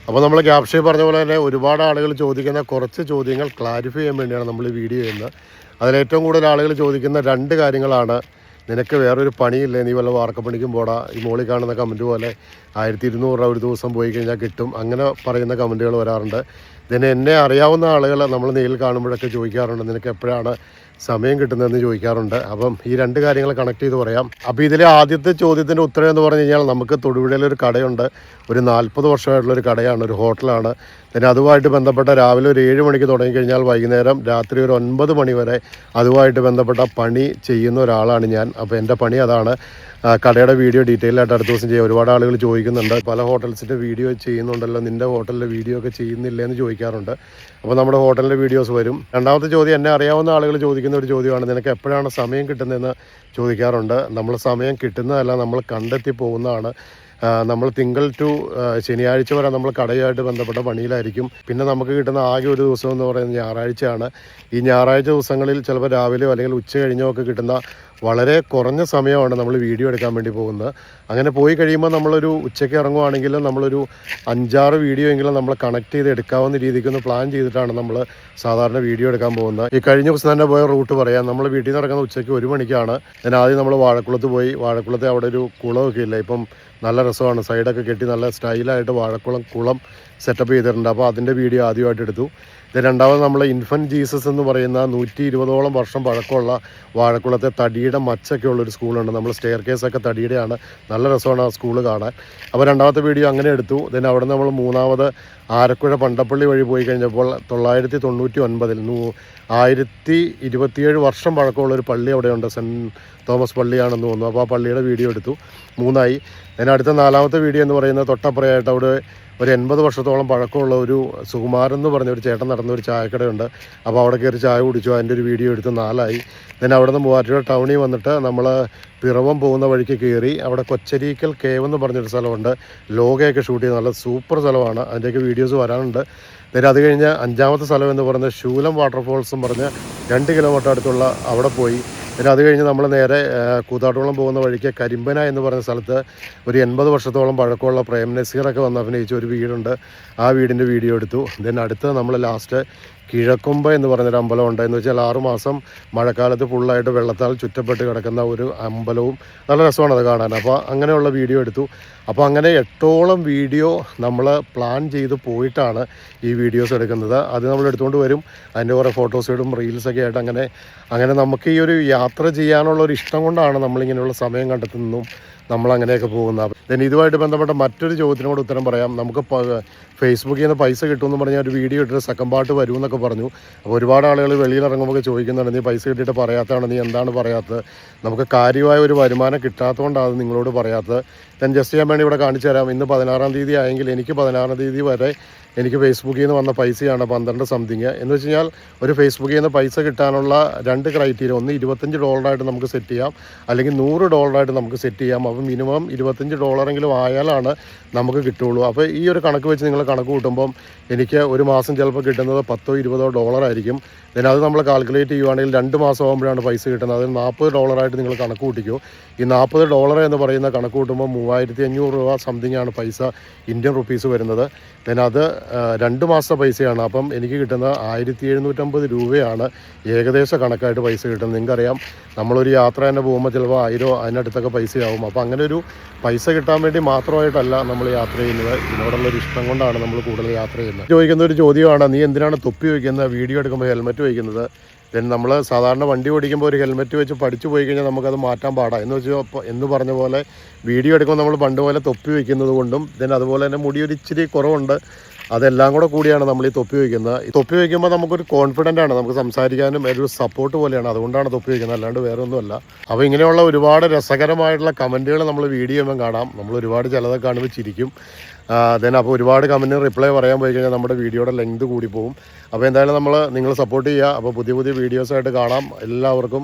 അപ്പോൾ നമ്മൾ ക്യാപ്ഷൻ പറഞ്ഞ പോലെ തന്നെ ഒരുപാട് ആളുകൾ ചോദിക്കുന്ന കുറച്ച് ചോദ്യങ്ങൾ ക്ലാരിഫൈ ചെയ്യാൻ വേണ്ടിയാണ് നമ്മൾ ഈ വീഡിയോ ചെയ്യുന്നത്. അതിലേറ്റവും കൂടുതൽ ആളുകൾ ചോദിക്കുന്ന 2 കാര്യങ്ങളാണ്. നിനക്ക് വേറൊരു പണിയില്ലേ, നീ വല്ല വാർക്കപ്പണിക്കും പോടാ, ഈ മോളിൽ കാണുന്ന കമൻറ്റ് പോലെ 1200 രൂപ ഒരു ദിവസം പോയി കഴിഞ്ഞാൽ കിട്ടും, അങ്ങനെ പറയുന്ന കമൻറ്റുകൾ വരാറുണ്ട്. ഇതിന് എന്നെ അറിയാവുന്ന ആളുകൾ നമ്മൾ നേരിൽ കാണുമ്പോഴൊക്കെ ചോദിക്കാറുണ്ട്, നിനക്ക് എപ്പോഴാണ് സമയം കിട്ടുന്നതെന്ന് ചോദിക്കാറുണ്ട്. അപ്പം ഈ 2 കാര്യങ്ങൾ കണക്ട് ചെയ്ത് പറയാം. അപ്പോൾ ഇതിലെ ആദ്യത്തെ ചോദ്യത്തിൻ്റെ ഉത്തരം എന്ന് പറഞ്ഞു കഴിഞ്ഞാൽ, നമുക്ക് തൊടുപുഴയിലൊരു കടയുണ്ട്. ഒരു 40 വർഷമായിട്ടുള്ളൊരു കടയാണ്, ഒരു ഹോട്ടലാണ്. പിന്നെ അതുമായിട്ട് ബന്ധപ്പെട്ട രാവിലെ ഒരു 7 മണിക്ക് തുടങ്ങിക്കഴിഞ്ഞാൽ വൈകുന്നേരം രാത്രി ഒരു 9 മണി വരെ അതുമായിട്ട് ബന്ധപ്പെട്ട പണി ചെയ്യുന്ന ഒരാളാണ് ഞാൻ. അപ്പോൾ എൻ്റെ പണി അതാണ്. കടയുടെ വീഡിയോ ഡീറ്റെയിൽ ആയിട്ട് അടുത്ത ദിവസം ചെയ്യാം. ഒരുപാട് ആളുകൾ ചോദിക്കുന്നുണ്ട്, പല ഹോട്ടൽസിൻ്റെ വീഡിയോ ചെയ്യുന്നുണ്ടല്ലോ, നിൻ്റെ ഹോട്ടലിലെ വീഡിയോ ഒക്കെ ചെയ്യുന്നില്ലേ എന്ന് ചോദിക്കാറുണ്ട്. അപ്പോൾ നമ്മുടെ ഹോട്ടലിൻ്റെ വീഡിയോസ് വരും. രണ്ടാമത്തെ ചോദ്യം, എന്നെ അറിയാവുന്ന ആളുകൾ ചോദിക്കുന്ന ഒരു ചോദ്യമാണ്, നിനക്ക് എപ്പോഴാണ് സമയം കിട്ടുന്നതെന്ന് ചോദിക്കാറുണ്ട്. നമ്മൾ സമയം കിട്ടുന്നതല്ല, നമ്മൾ കണ്ടെത്തി പോകുന്നതാണ്. നമ്മൾ തിങ്കൾ ടു ശനിയാഴ്ച വരെ നമ്മൾ കടയുമായിട്ട് ബന്ധപ്പെട്ട പണിയിലായിരിക്കും. പിന്നെ നമുക്ക് കിട്ടുന്ന ആകെ ഒരു ദിവസം എന്ന് പറയുന്നത് ഞായറാഴ്ചയാണ്. ഈ ഞായറാഴ്ച ദിവസങ്ങളിൽ ചിലപ്പോൾ രാവിലെയോ അല്ലെങ്കിൽ ഉച്ച കഴിഞ്ഞോ ഒക്കെ കിട്ടുന്ന വളരെ കുറഞ്ഞ സമയമാണ് നമ്മൾ വീഡിയോ എടുക്കാൻ വേണ്ടി പോകുന്നത്. അങ്ങനെ പോയി കഴിയുമ്പോൾ നമ്മളൊരു ഉച്ചയ്ക്ക് ഇറങ്ങുവാണെങ്കിലും നമ്മളൊരു 5-6 വീഡിയോ എങ്കിലും നമ്മൾ കണക്ട് ചെയ്ത് എടുക്കാവുന്ന രീതിക്ക് ഒന്ന് പ്ലാൻ ചെയ്തിട്ടാണ് നമ്മൾ സാധാരണ വീഡിയോ എടുക്കാൻ പോകുന്നത്. ഈ കഴിഞ്ഞ ദിവസം തന്നെ പോയ റൂട്ട് പറയാം. നമ്മൾ വീട്ടിൽ നിന്ന് ഇറങ്ങുന്ന ഉച്ചയ്ക്ക് 1 മണിക്കാണ്. ഞാൻ ആദ്യം നമ്മൾ വാഴക്കുളത്ത് പോയി. വാഴക്കുളത്തെ അവിടെ ഒരു കുളമൊക്കെ ഇല്ല, ഇപ്പം നല്ല രസമാണ്, സൈഡൊക്കെ കെട്ടി നല്ല സ്റ്റൈലായിട്ട് കുളം സെറ്റപ്പ് ചെയ്തിട്ടുണ്ട്. അപ്പോൾ അതിൻ്റെ വീഡിയോ ആദ്യമായിട്ട് എടുത്തു. ഇത് രണ്ടാമത് നമ്മൾ ഇൻഫൻറ്റ് ജീസസ് എന്ന് പറയുന്ന 120ഓളം വർഷം പഴക്കമുള്ള വാഴക്കുളത്തെ തടിയുടെ മച്ചൊക്കെ ഉള്ളൊരു സ്കൂളുണ്ട്. നമ്മൾ സ്റ്റെയർ കേസൊക്കെ തടിയുടെയാണ്, നല്ല രസമാണ് ആ സ്കൂൾ കാണാൻ. അപ്പോൾ രണ്ടാമത്തെ വീഡിയോ അങ്ങനെ എടുത്തു. then അവിടെ നമ്മൾ മൂന്നാമത് ആരക്കുഴ പണ്ടപ്പള്ളി വഴി പോയി കഴിഞ്ഞപ്പോൾ 999 1027 വർഷം പഴക്കമുള്ളൊരു പള്ളി അവിടെയുണ്ട്, സെൻറ്റ് തോമസ് പള്ളിയാണെന്ന് തോന്നുന്നു. അപ്പോൾ ആ പള്ളിയുടെ വീഡിയോ എടുത്തു. 3ആയി. അടുത്ത 4ാമത്തെ വീഡിയോ എന്ന് പറയുന്നത് തൊട്ടപ്പുറയായിട്ട് അവിടെ ഒരു 80 വർഷത്തോളം പഴക്കമുള്ള ഒരു സുകുമാരൻ എന്ന് പറഞ്ഞ ഒരു ചേട്ടൻ നടന്ന ഒരു ചായക്കടയുണ്ട്. അപ്പോൾ അവിടെ കയറി ചായ കുടിച്ചു, അതിൻ്റെ ഒരു വീഡിയോ എടുത്ത് 4ആയി. അവിടെ നിന്ന് മൂവാറ്റുപുഴ ടൗണിൽ വന്നിട്ട് നമ്മൾ പിറവം പോകുന്ന വഴിക്ക് കയറി അവിടെ കൊച്ചരീക്കൽ കേവ് എന്ന് പറഞ്ഞൊരു സ്ഥലമുണ്ട്. ലോഗയൊക്കെ ഷൂട്ട് ചെയ്ത് നല്ല സൂപ്പർ സ്ഥലമാണ്, അതിൻ്റെയൊക്കെ വീഡിയോസ് വരാനുണ്ട്. അത് കഴിഞ്ഞ് 5ാമത്തെ സ്ഥലം എന്ന് പറയുന്നത് ശൂലം വാട്ടർഫോൾസും പറഞ്ഞ് 2 കിലോമീറ്റർ അടുത്തുള്ള അവിടെ പോയി. അത് കഴിഞ്ഞ് നമ്മൾ നേരെ കൂത്താട്ടുകുളം പോകുന്ന വഴിക്ക് കരിമ്പന എന്ന് പറയുന്ന സ്ഥലത്ത് ഒരു 80 വർഷത്തോളം പഴക്കമുള്ള പ്രേം നസീറൊക്കെ വന്ന് അഭിനയിച്ച ഒരു വീടുണ്ട്. ആ വീടിൻ്റെ വീഡിയോ എടുത്തു. അടുത്ത് നമ്മൾ ലാസ്റ്റ് കിഴക്കൊമ്പ എന്ന് പറഞ്ഞൊരു അമ്പലമുണ്ട്. എന്ന് വെച്ചാൽ 6 മാസം മഴക്കാലത്ത് ഫുള്ളായിട്ട് വെള്ളത്താൽ ചുറ്റപ്പെട്ട് കിടക്കുന്ന ഒരു അമ്പലവും നല്ല രസമാണ് അത് കാണാൻ. അപ്പോൾ അങ്ങനെയുള്ള വീഡിയോ എടുത്തു. അപ്പോൾ അങ്ങനെ 8ഓളം വീഡിയോ നമ്മൾ പ്ലാൻ ചെയ്ത് പോയിട്ടാണ് ഈ വീഡിയോസ് എടുക്കുന്നത്. അത് നമ്മൾ എടുത്തുകൊണ്ട് വരും, അതിൻ്റെ കുറേ ഫോട്ടോസ് ഇടും, റീൽസൊക്കെ ആയിട്ട്. അങ്ങനെ നമുക്ക് ഈ ഒരു യാത്ര ചെയ്യാനുള്ള ഒരു ഇഷ്ടം കൊണ്ടാണ് നമ്മളിങ്ങനെയുള്ള സമയം കണ്ടെത്തുന്നതും നമ്മളങ്ങനെയൊക്കെ പോകുന്നത്. ഇതുമായിട്ട് ബന്ധപ്പെട്ട മറ്റൊരു ചോദ്യത്തിനോട് ഉത്തരം പറയാം. നമുക്ക് ഫേസ്ബുക്കിൽ നിന്ന് പൈസ കിട്ടുമെന്ന് പറഞ്ഞാൽ ഒരു വീഡിയോ ഇട്ടിട്ട് സെക്കൻഡ് പാർട്ട് വരുമെന്നൊക്കെ പറഞ്ഞു. അപ്പോൾ ഒരുപാട് ആളുകൾ വെളിയിലിറങ്ങുമ്പോൾ ചോദിക്കുന്നുണ്ട്, നീ പൈസ കിട്ടിയിട്ട് പറയാത്തതാണ്, നീ എന്താണ് പറയാത്തത്? നമുക്ക് കാര്യമായ ഒരു വരുമാനം കിട്ടാത്തതുകൊണ്ടാണ് നിങ്ങളോട് പറയാത്തത്. ജസ്റ്റ് ചെയ്യാൻ വേണ്ടി ഇവിടെ കാണിച്ചു തരാം. ഇന്ന് 16-ാം തീയതി ആയെങ്കിൽ എനിക്ക് 16-ാം തീയതി വരെ എനിക്ക് ഫേസ്ബുക്കിൽ നിന്ന് വന്ന പൈസയാണ് 12 സംതിങ്. എന്ന് വെച്ച് കഴിഞ്ഞാൽ ഒരു ഫേസ്ബുക്കിൽ നിന്ന് പൈസ കിട്ടാനുള്ള 2 ക്രൈറ്റീരിയ, ഒന്ന് $25 നമുക്ക് സെറ്റ് ചെയ്യാം, അല്ലെങ്കിൽ $100 നമുക്ക് സെറ്റ് ചെയ്യാം. അപ്പോൾ മിനിമം $25 ആയാലാണ് നമുക്ക് കിട്ടുള്ളൂ. അപ്പോൾ ഈ ഒരു കണക്ക് വെച്ച് നിങ്ങൾ കണക്ക് കൂട്ടുമ്പം എനിക്ക് ഒരു മാസം ചിലപ്പോൾ കിട്ടുന്നത് $10-20 ആയിരിക്കും. അത് നമ്മൾ കാൽക്കുലേറ്റ് ചെയ്യുവാണെങ്കിൽ 2 മാസം ആകുമ്പോഴാണ് പൈസ കിട്ടുന്നത്. അതിൽ $40 നിങ്ങൾ കണക്ക് കൂട്ടിക്കോ. ഈ $40 എന്ന് പറയുന്ന കണക്ക് കൂട്ടുമ്പോൾ 3500 രൂപ സംതിങ് ആണ് പൈസ, ഇന്ത്യൻ റുപ്പീസ് വരുന്നത്. അത് 2 മാസത്തെ പൈസയാണ്. അപ്പം എനിക്ക് കിട്ടുന്ന 1750 രൂപയാണ് ഏകദേശ കണക്കായിട്ട് പൈസ കിട്ടുന്നത്. നിങ്ങൾക്കറിയാം, നമ്മളൊരു യാത്ര തന്നെ പോകുമ്പോൾ ചിലപ്പോൾ 1000 അതിനടുത്തൊക്കെ പൈസയാവും. അപ്പോൾ അങ്ങനെ ഒരു പൈസ കിട്ടാൻ വേണ്ടി മാത്രമായിട്ടല്ല നമ്മൾ യാത്ര ചെയ്യുന്നത്, ഇതിനോടുള്ളൊരു ഇഷ്ടം കൊണ്ടാണ് നമ്മൾ കൂടുതൽ യാത്ര ചെയ്യുന്നത്. ചോദിക്കുന്ന ഒരു ചോദ്യമാണ്, നീ എന്തിനാണ് തൊപ്പി വയ്ക്കുന്നത്, വീഡിയോ എടുക്കുമ്പോൾ ഹെൽമെറ്റ് വയ്ക്കുന്നത്? നമ്മൾ സാധാരണ വണ്ടി ഓടിക്കുമ്പോൾ ഒരു ഹെൽമെറ്റ് വെച്ച് പഠിച്ചു പോയി കഴിഞ്ഞാൽ നമുക്കത് മാറ്റാൻ പാടാം. എന്ന് പറഞ്ഞ പോലെ വീഡിയോ എടുക്കുമ്പോൾ നമ്മൾ പണ്ട് പോലെ തൊപ്പി വയ്ക്കുന്നത് കൊണ്ടും അതുപോലെ തന്നെ മുടി ഒരു ഇച്ചിരി കുറവുണ്ട്, അതെല്ലാം കൂടിയാണ് നമ്മൾ ഈ തൊപ്പി വയ്ക്കുന്നത്. ഈ തൊപ്പി വയ്ക്കുമ്പോൾ നമുക്കൊരു കോൺഫിഡൻ്റ് ആണ്, നമുക്ക് സംസാരിക്കാനും ഒരു സപ്പോർട്ട് പോലെയാണ്, അതുകൊണ്ടാണ് തൊപ്പി വയ്ക്കുന്നത്, അല്ലാണ്ട് വേറെ ഒന്നുമല്ല. അപ്പോൾ ഇങ്ങനെയുള്ള ഒരുപാട് രസകരമായിട്ടുള്ള കമൻറ്റുകൾ നമ്മൾ വീഡിയോ ചെയ്യുമ്പോൾ കാണാം. നമ്മൾ ഒരുപാട് ചിലതൊക്കെ കാണുമ്പോൾ ചിരിക്കും. അപ്പോൾ ഒരുപാട് കമൻറ്റിന് റിപ്ലൈ പറയാൻ പോയി കഴിഞ്ഞാൽ നമ്മുടെ വീഡിയോയുടെ ലെങ്ത് കൂടി പോകും. അപ്പോൾ എന്തായാലും നിങ്ങൾ സപ്പോർട്ട് ചെയ്യുക. അപ്പോൾ പുതിയ വീഡിയോസായിട്ട് കാണാം. എല്ലാവർക്കും